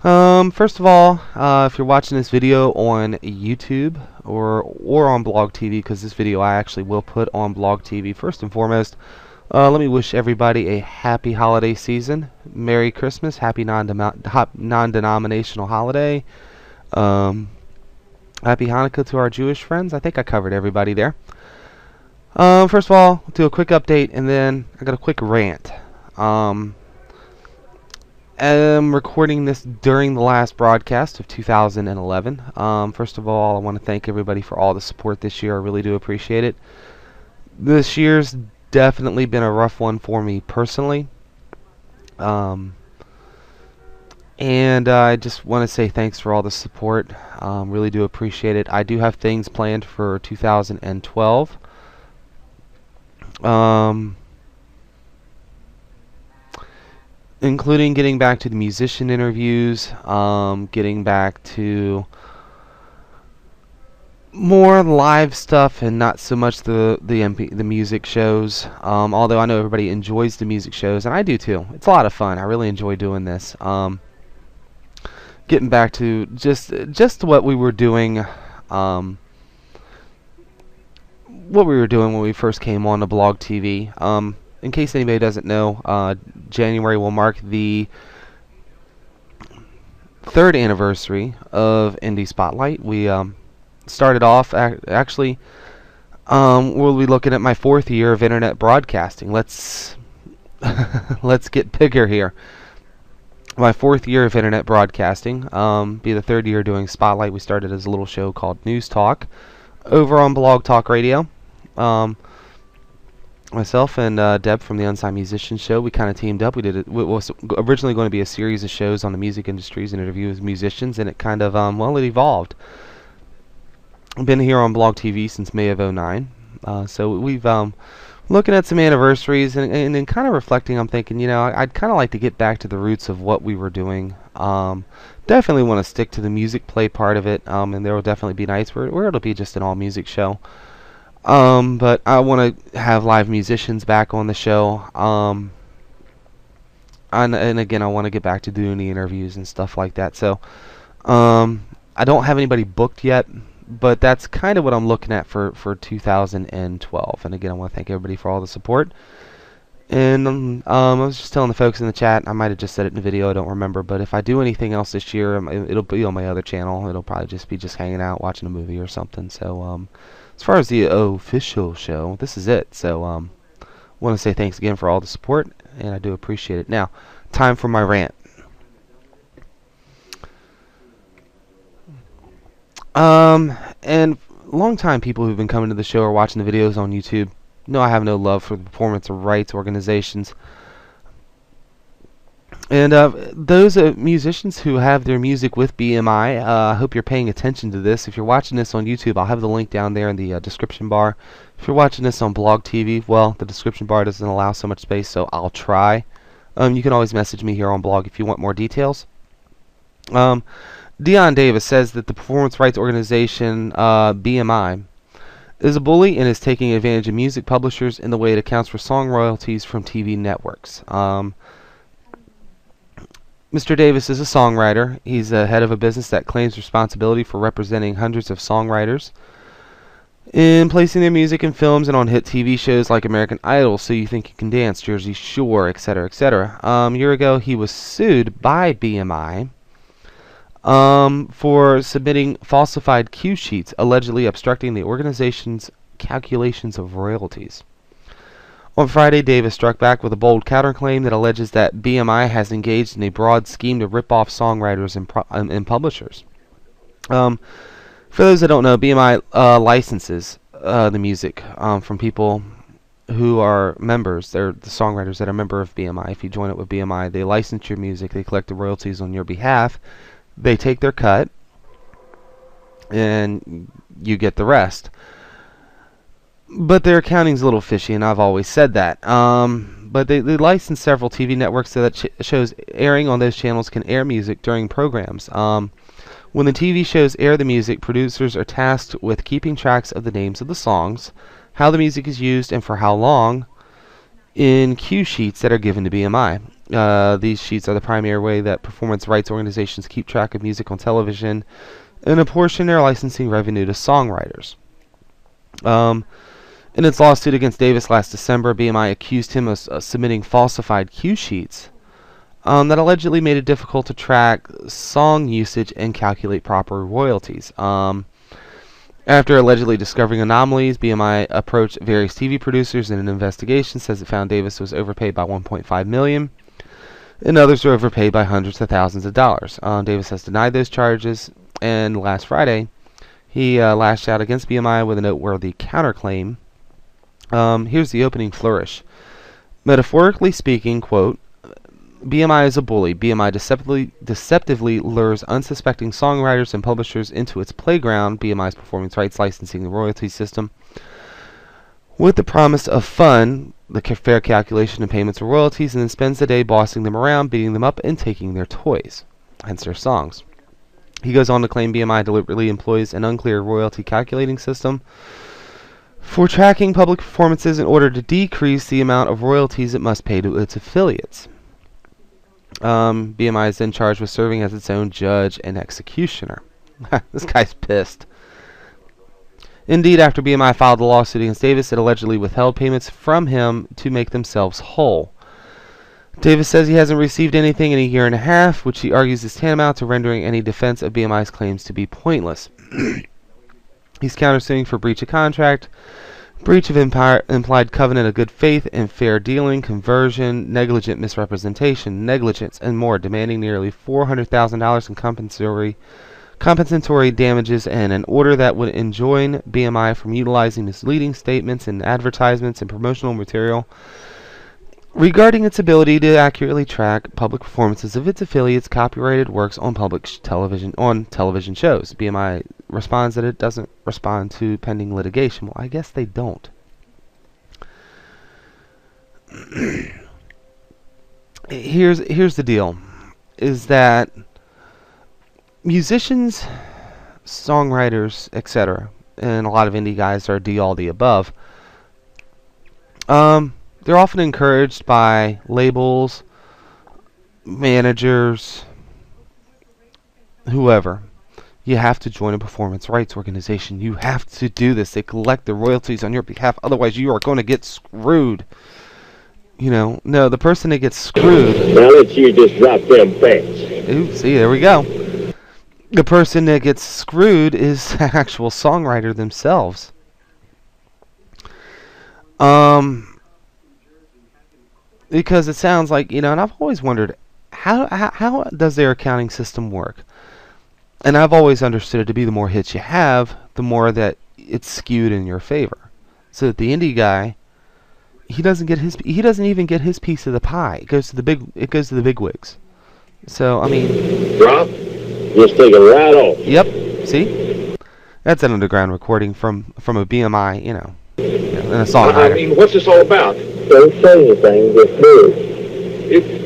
First of all, if you're watching this video on YouTube or on Blog TV, because this video I actually will put on Blog TV, first and foremost, let me wish everybody a happy holiday season. Merry Christmas, happy non-denominational holiday. Happy Hanukkah to our Jewish friends. I think I covered everybody there. First of all, do a quick update, and then I got a quick rant. I'm recording this during the last broadcast of 2011. First of all, I want to thank everybody for all the support this year. I really do appreciate it. This year's definitely been a rough one for me personally. And I just want to say thanks for all the support. Really do appreciate it. I do have things planned for 2012. Including getting back to the musician interviews, getting back to more live stuff and not so much the music shows. Although I know everybody enjoys the music shows, and I do too. It's a lot of fun. I really enjoy doing this. Getting back to just what we were doing, when we first came on to Blog TV. In case anybody doesn't know, January will mark the 3rd anniversary of Indie Spotlight. We started off actually. We'll be looking at my 4th year of internet broadcasting. Let's get bigger here. My 4th year of internet broadcasting. Be the 3rd year doing Spotlight. We started as a little show called News Talk over on Blog Talk Radio. Myself and Deb from the Unsigned Musicians Show, we kind of teamed up. We did it. It was originally going to be a series of shows on the music industries and interviews with musicians, and it kind of, it evolved. I've been here on Blog TV since May of '09. So we've, looking at some anniversaries and then kind of reflecting, I'm thinking, I'd kind of like to get back to the roots of what we were doing. Definitely want to stick to the music play part of it, and there will definitely be nights where it'll be just an all-music show. But I want to have live musicians back on the show. And again, I want to get back to doing the interviews and stuff like that. So, I don't have anybody booked yet, but that's kind of what I'm looking at for 2012. And again, I want to thank everybody for all the support. And I was just telling the folks in the chat, I might have just said it in the video, I don't remember, but if I do anything else this year, it'll be on my other channel. It'll probably just be hanging out, watching a movie or something. So, as far as the official show, this is it. So, want to say thanks again for all the support, and I do appreciate it. Now, time for my rant. And long-time people who've been coming to the show or watching the videos on YouTube know I have no love for the performance rights organizations. And those musicians who have their music with BMI, I hope you're paying attention to this. If you're watching this on YouTube, I'll have the link down there in the description bar. If you're watching this on Blog TV, well, the description bar doesn't allow so much space, so I'll try. You can always message me here on Blog if you want more details. Dion Davis says that the performance rights organization, BMI, is a bully and is taking advantage of music publishers in the way it accounts for song royalties from TV networks. Mr. Davis is a songwriter. He's the head of a business that claims responsibility for representing hundreds of songwriters in placing their music in films and on hit TV shows like American Idol, So You Think You Can Dance, Jersey Shore, etc., etc. A year ago, he was sued by BMI for submitting falsified cue sheets, allegedly obstructing the organization's calculations of royalties. On Friday, Davis struck back with a bold counterclaim that alleges that BMI has engaged in a broad scheme to rip off songwriters and publishers. For those that don't know, BMI licenses the music from people who are members. They're the songwriters that are a member of BMI. If you join it with BMI, they license your music. They collect the royalties on your behalf. They take their cut, and you get the rest. But their accounting's a little fishy, and I've always said that. But they license several TV networks so that shows airing on those channels can air music during programs. When the TV shows air the music, producers are tasked with keeping tracks of the names of the songs, how the music is used, and for how long, in cue sheets that are given to BMI. These sheets are the primary way that performance rights organizations keep track of music on television and apportion their licensing revenue to songwriters. In its lawsuit against Davis last December, BMI accused him of submitting falsified cue sheets that allegedly made it difficult to track song usage and calculate proper royalties. After allegedly discovering anomalies, BMI approached various TV producers in an investigation. Says it found Davis was overpaid by $1.5 million, and others were overpaid by hundreds of thousands of dollars. Davis has denied those charges, and last Friday, he lashed out against BMI with a noteworthy counterclaim. Here's the opening flourish. Metaphorically speaking, quote, BMI is a bully. BMI deceptively lures unsuspecting songwriters and publishers into its playground, BMI's performance rights licensing and royalty system, with the promise of fun, the fair calculation of payments and royalties, and then spends the day bossing them around, beating them up, and taking their toys, hence their songs. He goes on to claim BMI deliberately employs an unclear royalty calculating system for tracking public performances in order to decrease the amount of royalties it must pay to its affiliates. BMI is then charged with serving as its own judge and executioner. This guy's pissed. Indeed, after BMI filed the lawsuit against Davis, it allegedly withheld payments from him to make themselves whole. Davis says he hasn't received anything in a year and a half, which he argues is tantamount to rendering any defense of BMI's claims to be pointless. He's countersuing for breach of contract, breach of implied covenant of good faith and fair dealing, conversion, negligent misrepresentation, negligence, and more, demanding nearly $400,000 in compensatory damages and an order that would enjoin BMI from utilizing misleading statements and advertisements and promotional material regarding its ability to accurately track public performances of its affiliates' copyrighted works on television shows. BMI responds that it doesn't respond to pending litigation. Well, I guess they don't. Here's the deal, is that musicians, songwriters, etc., and a lot of indie guys are all the above. They're often encouraged by labels, managers, whoever. You have to join a performance rights organization. You have to do this. They collect the royalties on your behalf. Otherwise, you are going to get screwed. You know, no, the person that gets screwed... Now let you just drop them pants. Ooh, see, there we go. The person that gets screwed is the actual songwriter themselves. Because it sounds like, you know, and I've always wondered, how does their accounting system work? And I've always understood it to be the more hits you have, the more that it's skewed in your favor. So that the indie guy, he doesn't even get his piece of the pie. It goes to the big wigs. So I mean, drop, just take it right off. Yep. See, that's an underground recording from a BMI, you know, and a songwriter. I mean, what's this all about? Don't say anything, just move.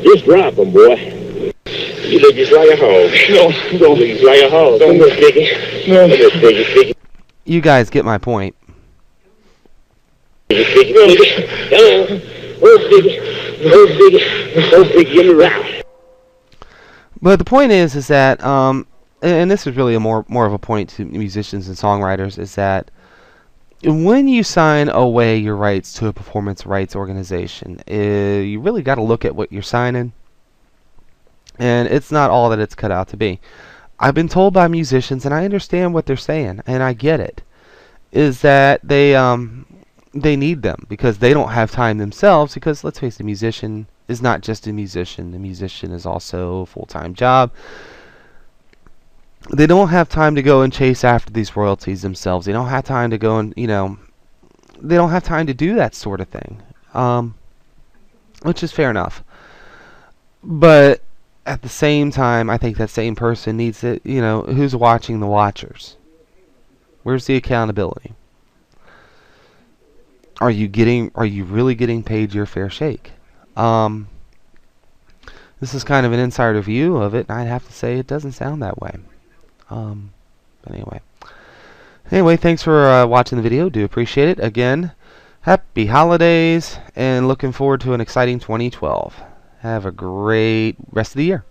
Just drop them, boy. You look just like a hog. No, don't look just like a hog. Don't look, Dickie. No. Look at Dickie. You guys get my point. Dickie, no, Dickie. Oh, Dickie. Oh, Dickie. Oh, Dickie, get me right. But the point is that, and this is really a more of a point to musicians and songwriters, is that when you sign away your rights to a performance rights organization, you really got to look at what you're signing. And it's not all that it's cut out to be. I've been told by musicians, and I understand what they're saying, and I get it, is that they need them because they don't have time themselves. Because let's face it, a musician is not just a musician. The musician is also a full-time job. They don't have time to go and chase after these royalties themselves. They don't have time to go and, you know, they don't have time to do that sort of thing, which is fair enough. But at the same time, I think that same person needs to, you know, who's watching the watchers? Where's the accountability? Are you really getting paid your fair shake? This is kind of an insider view of it, and I'd have to say it doesn't sound that way. But anyway, thanks for watching the video. Do appreciate it. Again, Happy holidays, and looking forward to an exciting 2012. Have a great rest of the year.